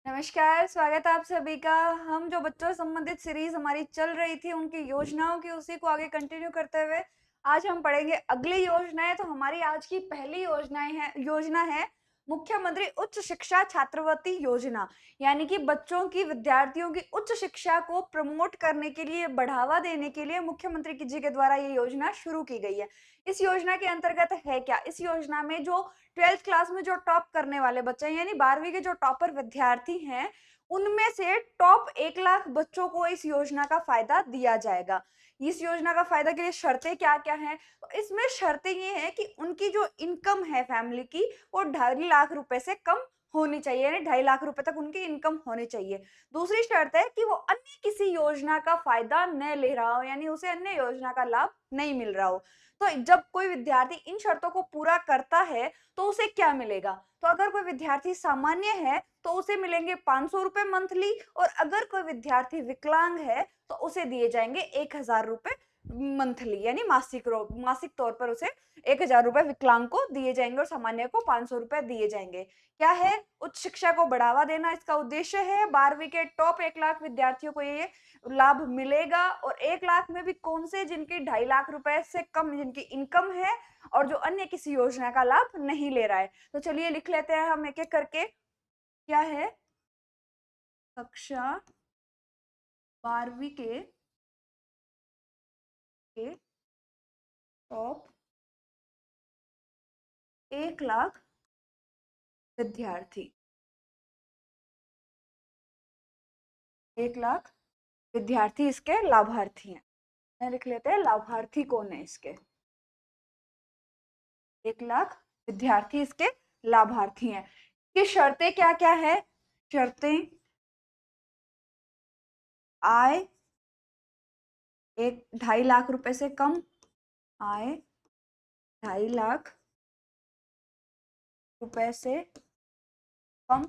नमस्कार, स्वागत है आप सभी का। हम जो बच्चों से संबंधित सीरीज़ हमारी चल रही थी, उनकी योजनाओं की उसी को आगे कंटिन्यू करते हुए आज हम पढ़ेंगे अगली योजनाएँ। तो हमारी आज की पहली योजना है मुख्यमंत्री उच्च शिक्षा छात्रवृत्ति योजना। यानी कि बच्चों की, विद्यार्थियों की उच्च शिक्षा को प्रमोट करने के लिए, बढ़ावा देने के लिए मुख्यमंत्री जी के द्वारा ये योजना शुरू की गई है। इस योजना के अंतर्गत है क्या? इस योजना में जो 12th क्लास में जो टॉप करने वाले बच्चे हैं, यानी 12वीं के जो टॉपर विद्यार्थी हैं, उनमें से टॉप 1 लाख बच्चों को इस योजना का फ़ायदा दिया जाएगा। इस योजना का फ़ायदा के लिए शर्तें क्या-क्या हैं? तो इसमें शर्तें ये हैं कि उनकी जो इनकम है फैमिली की, वो 2.5 लाख रुपए से कम होनी चाहिए, यानी 2.5 लाख रुपए तक उनकी इनकम होनी चाहिए। दूसरी शर्त है कि वो अन्य किसी योजना का फ़ायदा न ले रहा हो, यानी उसे अन्य योजना का लाभ नहीं मिल रहा हो। तो जब कोई विद्यार्थी इन शर्तों को पूरा करता है, तो उसे क्या मिलेगा? तो अगर कोई विद्यार्थी सामान्य है, तो उसे मिलेंगे 500 रुपए मंथली, और अगर कोई विद्यार्थी विकलांग है, तो उसे दिए जाएँगे 1000 रुपए मंथली, यानी मासिक तौर पर उसे 1000 रुपए विकलांग को दिए जाएँगे और सामान्य को 500 रुपए दिए जाएँगे। क्या है? उच्च शिक्षा को बढ़ावा देना इसका उद्देश्य है। 12वीं के टॉप 1 लाख विद्यार्थियों को ये लाभ मिलेगा, और 1 लाख में भी कौन से, जिनकी 2.5 लाख रुपए से कम जिनकी इनकम है और जो अन्य किसी योजना का लाभ नहीं ले रहा है। तो चलिए लिख लेते हैं हम एक-एक करके। क्या है? कक्षा 12वीं के टॉप 1 लाख विद्यार्थी। 1 लाख विद्यार्थी इसके लाभार्थी हैं। लिख लेते हैं लाभार्थी कौन है इसके। 1 लाख विद्यार्थी इसके लाभार्थी हैं। कि शर्तें क्या-क्या है? शर्तें आय 2.5 लाख रुपए से कम, आय 2.5 लाख रुपए से कम,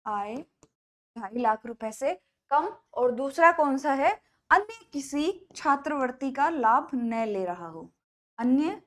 आय 2.5 लाख रुपए से कम, और दूसरा कौन सा है? अन्य किसी छात्रवृत्ति का लाभ न ले रहा हो। अन्य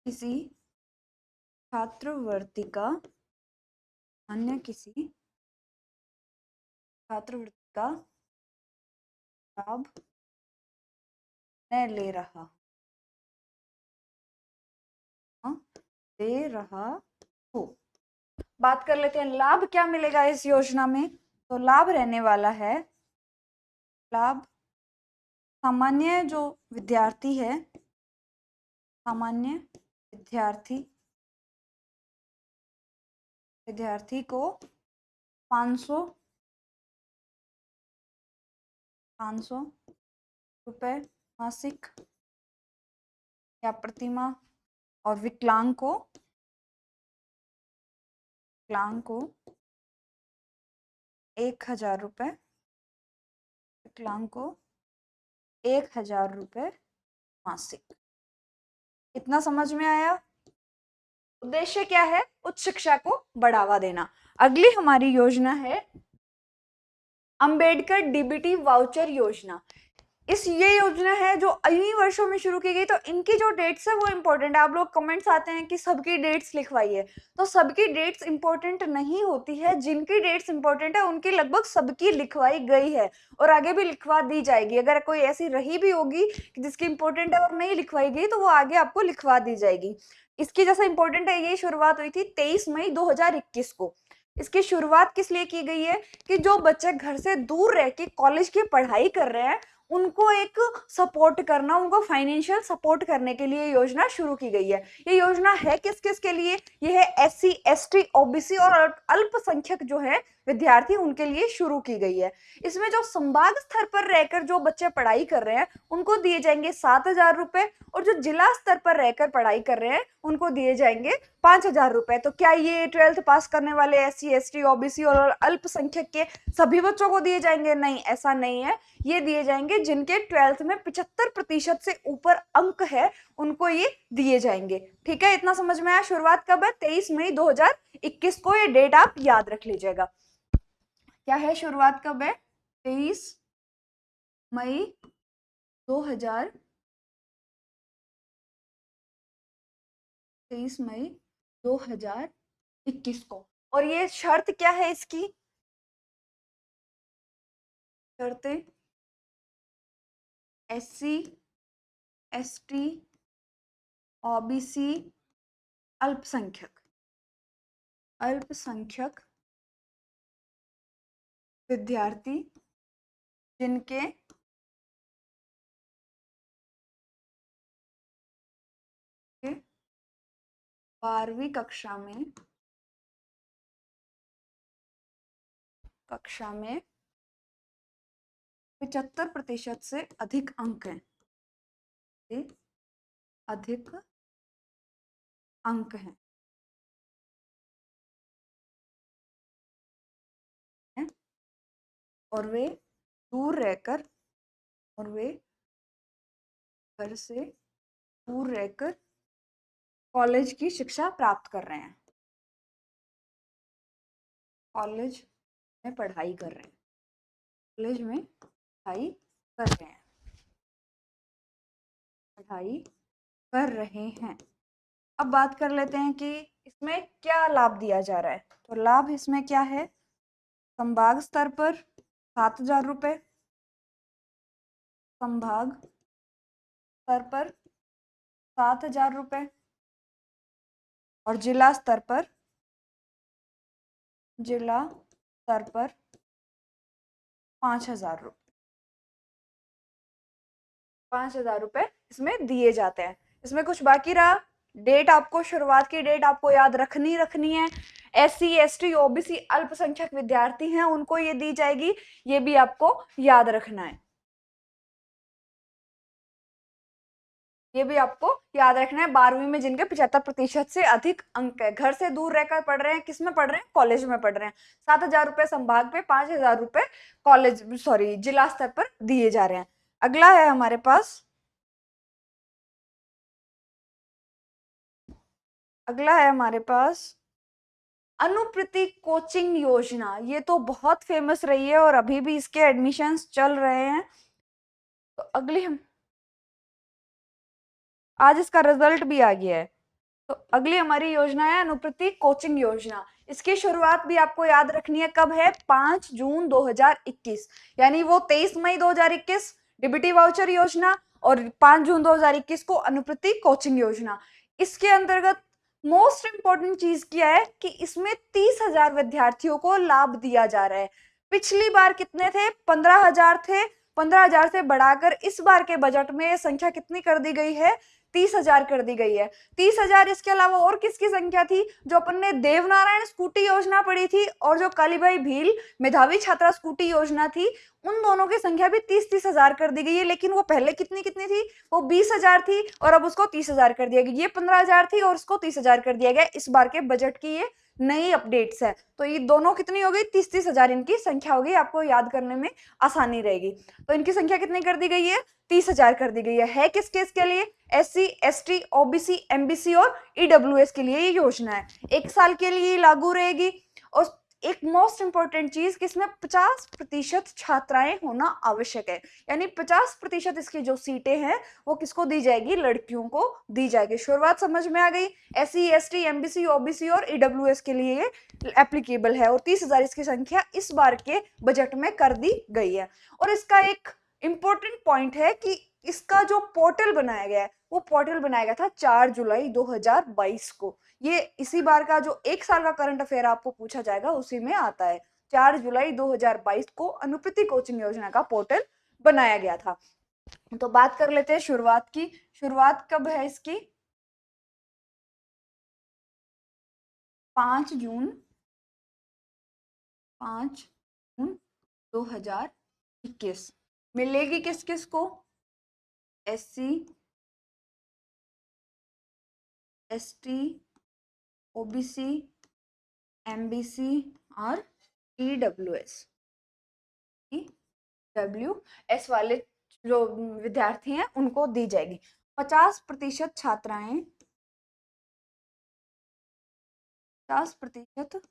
किसी छात्रवृत्ति का, अन्य किसी छात्रवृत्ति का लाभ न ले रहा हाँ, दे रहा हो। बात कर लेते हैं लाभ क्या मिलेगा इस योजना में। तो लाभ रहने वाला है, लाभ सामान्य जो विद्यार्थी है, सामान्य विद्यार्थी विद्यार्थी को 500 रुपए मासिक या प्रतिमाह, और विकलांग को 1000 रुपए, विकलांग को 1000 रुपए मासिक। इतना समझ में आया? उद्देश्य क्या है? उच्च शिक्षा को बढ़ावा देना। अगली हमारी योजना है अंबेडकर डीबीटी वाउचर योजना। ये योजना है जो इन्हीं वर्षों में शुरू की गई। तो इनकी जो डेट्स है वो इम्पोर्टेंट है। आप लोग कमेंट्स आते हैं कि सबकी डेट्स लिखवाइए, तो सबकी डेट्स इम्पोर्टेंट नहीं होती है। जिनकी डेट्स इम्पोर्टेंट है उनकी लगभग सबकी लिखवाई गई है, और आगे भी लिखवा दी जाएगी। अगर कोई ऐसी रही भी होगी कि जिसकी इम्पोर्टेंट है और नहीं लिखवाई गई, तो वो आगे आपको लिखवा दी जाएगी। इसकी जैसा इम्पोर्टेंट है, ये शुरुआत हुई थी 23 मई 2021 को। इसकी शुरुआत किस लिए की गई है? कि जो बच्चे घर से दूर रह के कॉलेज की पढ़ाई कर रहे हैं, उनको एक सपोर्ट करना, उनको फाइनेंशियल सपोर्ट करने के लिए योजना शुरू की गई है। ये योजना है किस-किस के लिए? ये है एससी, एसटी, ओबीसी और अल्पसंख्यक जो है विद्यार्थी, उनके लिए शुरू की गई है। इसमें जो संभाग स्तर पर रहकर जो बच्चे पढ़ाई कर रहे हैं, उनको दिए जाएंगे 7,000 रुपए, और जो जिला स्तर पर रहकर पढ़ाई कर रहे हैं, उनको दिए जाएंगे 5,000 रुपए। तो क्या ये 12th पास करने वाले एससी, एसटी, ओबीसी और अल्पसंख्यक के सभी बच्चों को दिए जाएंगे? नहीं, ऐसा नहीं है। ये दिए जाएंगे जिनके 12th में 75% से ऊपर अंक है, उनको ये दिए जाएंगे। ठीक है, इतना समझ में आया? शुरुआत कब है? 23 मई 2021 को। ये डेट आप याद रख लीजिएगा। क्या है? शुरुआत कब है? 23 मई 2021 23 मई 2021 को। और ये शर्त क्या है इसकी? शर्तें SC ST OBC अल्पसंख्यक विद्यार्थी जिनके 12वीं कक्षा में 75% से अधिक अंक हैं, अधिक अंक हैं, और वे दूर रहकर और वे घर से दूर रहकर कॉलेज की शिक्षा प्राप्त कर रहे हैं, कॉलेज में पढ़ाई कर रहे हैं, कॉलेज में पढ़ाई कर रहे हैं, पढ़ाई कर रहे हैं। अब बात कर लेते हैं कि इसमें क्या लाभ दिया जा रहा है। तो लाभ इसमें क्या है? संभाग स्तर पर 7,000 रुपये, संभाग स्तर पर 7,000 रुपये, और जिला स्तर पर 5,000 रुपये, 5,000 रुपये इसमें दिए जाते हैं। इसमें कुछ बाकी रहा? डेट आपको, शुरुआत की डेट आपको याद रखनी है। SC ST OBC अल्पसंख्यक विद्यार्थी हैं, उनको ये दी जाएगी, ये भी आपको याद रखना है। ये भी आपको याद रखना है। 12वीं में जिनके 75% से अधिक अंक है, घर से दूर रहकर पढ़ रहे हैं, किस में पढ़ रहे हैं? कॉलेज में पढ़ रहे हैं। 7,000 रुपये संभाग पे, 5,000 रुपये कॉलेज जिला स्तर पर दिए जा रहे हैं। अगला है हमारे पास, अनुप्रति कोचिंग योजना। ये तो बहुत फेमस रही है और अभी भी इसके एडमिशन्स चल रहे हैं। तो आज इसका रिजल्ट भी आ गया है। तो अगली हमारी योजना है अनुप्रति कोचिंग योजना। इसकी शुरुआत भी आपको याद रखनी है, कब है? 5 जून 2021, यानी वो 23 मई 2021 डीबीटी वाउचर योजना, और 5 जून 2021 को अनुप्रति कोचिंग योजना। इसके अंतर्गत मोस्ट इंपॉर्टेंट चीज क्या है कि इसमें 30,000 विद्यार्थियों को लाभ दिया जा रहा है। पिछली बार कितने थे? 15,000 थे। 15,000 से बढ़ाकर इस बार के बजट में संख्या कितनी कर दी गई है? 30,000 कर दी गई है। 30,000 इसके अलावा और किसकी संख्या थी? जो अपन ने देवनारायण स्कूटी योजना पढ़ी थी और जो कालीबाई भील मेधावी छात्रा स्कूटी योजना थी, उन दोनों की संख्या भी 30,000 कर दी गई है। लेकिन वो पहले कितनी कितनी थी? वो 20,000 थी और अब उसको 30,000 कर दिया गया। ये 15,000 थी और उसको 30,000 कर दिया गया। इस बार के बजट की ये नई अपडेट्स है। तो ये दोनों कितनी हो गई? 30,000 इनकी संख्या हो गई। आपको याद करने में आसानी रहेगी। तो इनकी संख्या कितनी कर दी गई है? 30,000 कर दी गई है। किस केस के लिए? SC ST OBC MBC और EWS के लिए ये योजना है। 1 साल के लिए लागू रहेगी। और एक मोस्ट इंपॉर्टेंट चीज कि इसमें 50% छात्राएं होना आवश्यक है, यानी 50% इसकी जो सीटें हैं वो किसको दी जाएगी? लड़कियों को दी जाएगी। शुरुआत समझ में आ गई? SC ST MBC OBC और EWS के लिए ये एप्लीकेबल है और 30,000 इसकी संख्या इस बार के बजट में कर दी गई है। और इसका एक इंपॉर्टेंट पॉइंट है कि इसका जो पोर्टल बनाया गया है वो पोर्टल बनाया गया था 4 जुलाई 2022 को। ये इसी बार का जो 1 साल का करंट अफेयर आपको पूछा जाएगा उसी में आता है। 4 जुलाई 2022 को अनुप्रति कोचिंग योजना का पोर्टल बनाया गया था। तो बात कर लेते हैं शुरुआत की। शुरुआत कब है इसकी? 5 जून 2021। मिलेगी किस किस को? SC ST OBC MBC और EWS वाले जो विद्यार्थी हैं उनको दी जाएगी। 50% छात्राएं 50%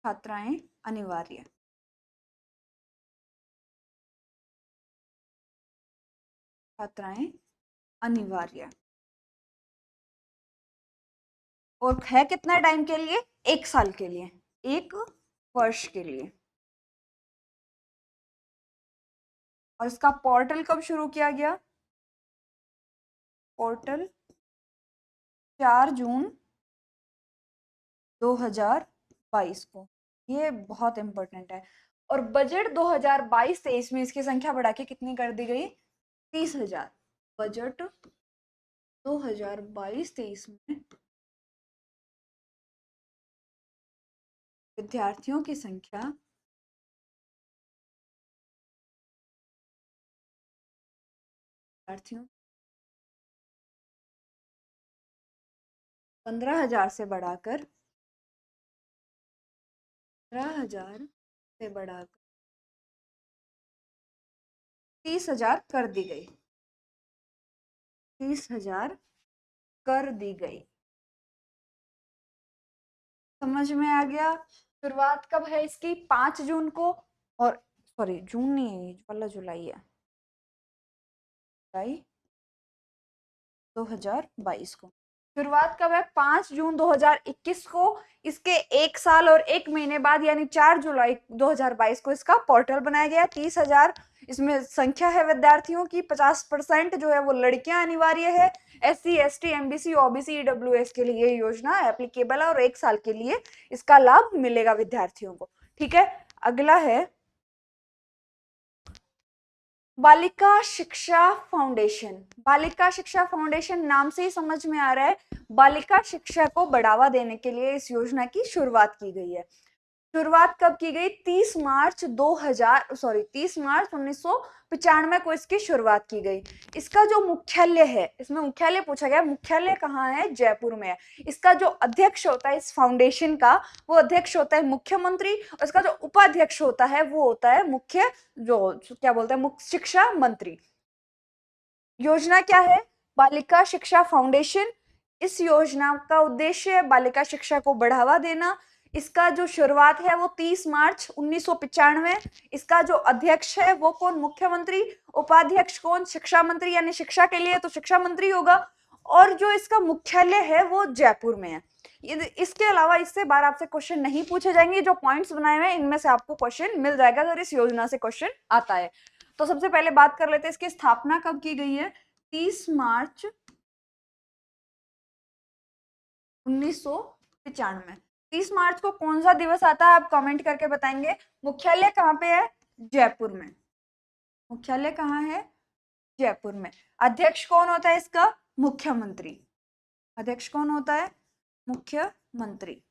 छात्राएं अनिवार्य, छात्राएं अनिवार्य। और है कितना टाइम के लिए? 1 साल के लिए, 1 वर्ष के लिए। और इसका पोर्टल कब शुरू किया गया? पोर्टल 4 जून 2022 को। ये बहुत इंपॉर्टेंट है। और बजट 2022-23 में इसकी संख्या बढ़ा के कितनी कर दी गई? 30,000। बजट 2022-23 में विद्यार्थियों की संख्या 15,000 से बढ़ाकर 30,000 कर दी गई। 30,000 कर दी गई। समझ में आ गया? शुरुआत कब है इसकी? 5 जून को। और सॉरी, जून नहीं है ये वाला, जुलाई है। जुलाई 2022 को। शुरुआत कब है? 5 जून 2021 को। इसके 1 साल और 1 महीने बाद यानी 4 जुलाई 2022 को इसका पोर्टल बनाया गया। 30,000 इसमें संख्या है विद्यार्थियों की। 50% जो है वो लड़कियां अनिवार्य है। SC, ST, MBC, OBC, EWS के लिए ये योजना एप्लीकेबल है और 1 साल के लिए इसका लाभ मिलेगा विद्यार्थियों को। ठीक है, अगला है बालिका शिक्षा फाउंडेशन। बालिका शिक्षा फाउंडेशन नाम से ही समझ में आ रहा है, बालिका शिक्षा को बढ़ावा देने के लिए इस योजना की शुरुआत की गई है। शुरुआत कब की गई? 30 मार्च 1995 को इसकी शुरुआत की गई। इसका जो मुख्यालय है, इसमें मुख्यालय पूछा गया, मुख्यालय कहाँ है? जयपुर में है। इसका जो अध्यक्ष होता है इस फाउंडेशन का, वो अध्यक्ष होता है मुख्यमंत्री, और इसका जो उपाध्यक्ष होता है वो होता है मुख्य, जो क्या बोलते हैं, मुख्य शिक्षा मंत्री। योजना क्या है? बालिका शिक्षा फाउंडेशन। इस योजना का उद्देश्य है बालिका शिक्षा को बढ़ावा देना। इसका जो शुरुआत है वो 30 मार्च 1995। इसका जो अध्यक्ष है वो कौन? मुख्यमंत्री। उपाध्यक्ष कौन? शिक्षा मंत्री, यानी शिक्षा के लिए तो शिक्षा मंत्री होगा। और जो इसका मुख्यालय है वो जयपुर में है। इसके अलावा इससे बार आपसे क्वेश्चन नहीं पूछे जाएंगे। जो पॉइंट्स बनाए हुए हैं इनमें से आपको क्वेश्चन मिल जाएगा अगर इस योजना से क्वेश्चन आता है। तो सबसे पहले बात कर लेते हैं इसकी स्थापना कब की गई है? 30 मार्च 1995। 30 मार्च को कौन सा दिवस आता है आप कमेंट करके बताएंगे। मुख्यालय कहाँ पे है? जयपुर में। मुख्यालय कहाँ है? जयपुर में। अध्यक्ष कौन होता है इसका? मुख्यमंत्री। अध्यक्ष कौन होता है? मुख्यमंत्री।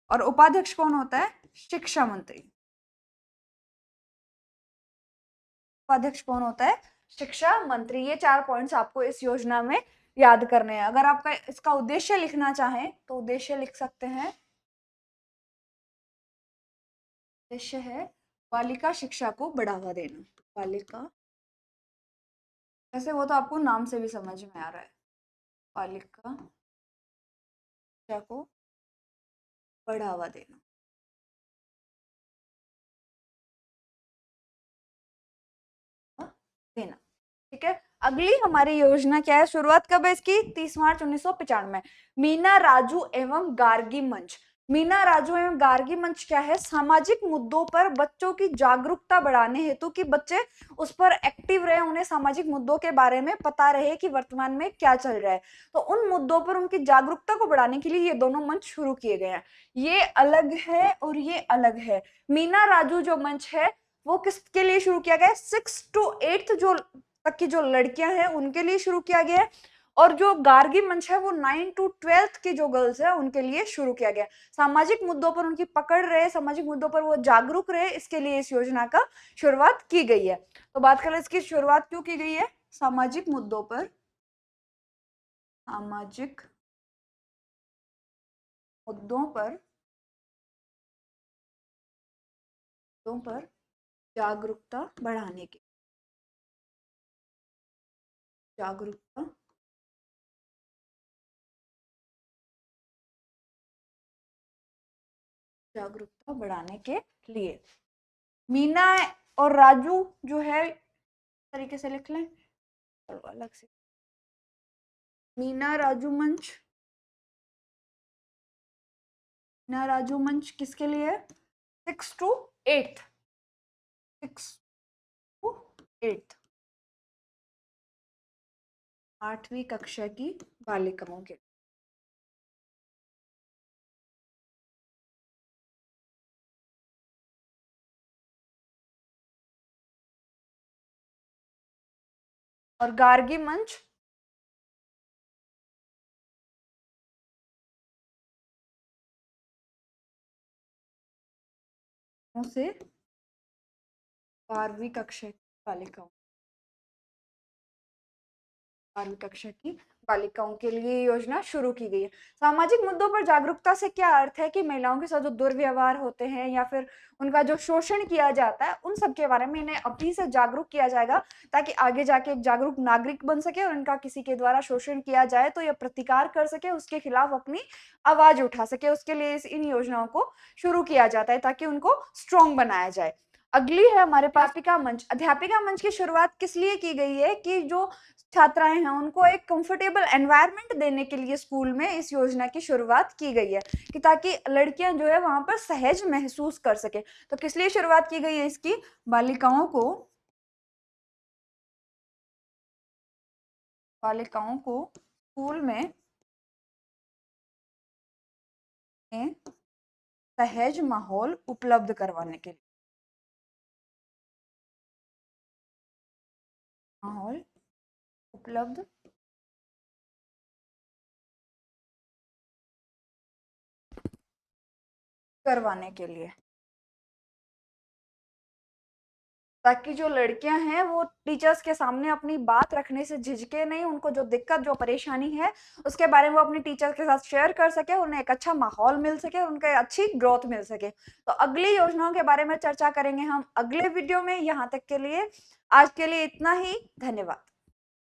और उपाध्यक्ष कौन होता है? शिक्षा मंत्री। उपाध्यक्ष कौन होता है? शिक्षा मंत्री। ये 4 पॉइंट्स आपको इस योजना में याद करने हैं। अगर आपका इसका उद्देश्य लिखना चाहें तो उद्देश्य लिख सकते हैं। उद्देश्य है बालिका शिक्षा को बढ़ावा देना। बालिका, वैसे वो तो आपको नाम से भी समझ में आ रहा है, बालिका शिक्षा को बढ़ावा देना। देना। ठीक है, अगली हमारी योजना क्या है? शुरुआत कब है इसकी? 30 मार्च 1995। मीना राजू एवं गार्गी मंच। मीना राजू एवं गार्गी मंच क्या है? सामाजिक मुद्दों पर बच्चों की जागरूकता बढ़ाने हेतु कि बच्चे उस पर एक्टिव रहे, उन्हें सामाजिक मुद्दों के बारे में पता रहे कि वर्तमान में क्या चल रहा है, तो उन मुद्दों पर उनकी जागरूकता को बढ़ाने के लिए ये दोनों मंच शुरू किए गए हैं। ये अलग है और ये अलग है। मीना राजू जो मंच है वो किसके लिए शुरू किया गया है? 6 to 8 जो तक की जो लड़कियां हैं उनके लिए शुरू किया गया है। और जो गार्गी मंच है वो 9 to 12 की जो गर्ल्स है उनके लिए शुरू किया गया। सामाजिक मुद्दों पर उनकी पकड़ रहे, सामाजिक मुद्दों पर वो जागरूक रहे, इसके लिए इस योजना का शुरुआत की गई है। तो बात करें इसकी शुरुआत क्यों की गई है? सामाजिक मुद्दों पर, सामाजिक मुद्दों पर जागरूकता बढ़ाने के, जागरूकता जागरूकता बढ़ाने के लिए। मीना और राजू जो है, तरीके से लिख लें अलग से, मीना राजू मंच ना राजू मंच किसके लिए है? 6 to 8, 6 to 8, 8वीं कक्षा की बालिकाओं के। और गार्गी मंच से 12वीं कक्षा की बालिकाओं, 12वीं कक्षा की बालिकाओं के लिए ये योजना शुरू की गई है। सामाजिक मुद्दों पर जागरूकता से क्या अर्थ है कि महिलाओं के साथ जो दुर्व्यवहार होते हैं या फिर उनका जो शोषण किया जाता है, उन सब के बारे में इन्हें अभी से जागरूक किया जाएगा, ताकि आगे जाके एक जागरूक नागरिक बन सके और इनका किसी के द्वारा शोषण किया जाए तो ये प्रतिकार कर सके, उसके खिलाफ अपनी आवाज उठा सके। उसके लिए इन योजनाओं को शुरू किया जाता है ताकि उनको स्ट्रॉन्ग बनाया जाए। अगली है हमारे पास अध्यापिका मंच। अध्यापिका मंच की शुरुआत किस लिए की गई है कि जो छात्राएं हैं उनको एक कंफर्टेबल एनवायरनमेंट देने के लिए स्कूल में इस योजना की शुरुआत की गई है, कि ताकि लड़कियां जो है वहां पर सहज महसूस कर सके। तो किस लिए शुरुआत की गई है इसकी? बालिकाओं को स्कूल में सहज माहौल उपलब्ध करवाने के लिए, माहौल उपलब्ध करवाने के लिए, ताकि जो लड़कियां हैं वो टीचर्स के सामने अपनी बात रखने से झिझके नहीं, उनको जो दिक्कत जो परेशानी है उसके बारे में वो अपनी टीचर के साथ शेयर कर सके, उन्हें एक अच्छा माहौल मिल सके, उनके अच्छी ग्रोथ मिल सके। तो अगली योजनाओं के बारे में चर्चा करेंगे हम अगले वीडियो में। यहाँ तक के लिए आज के लिए इतना ही, धन्यवाद।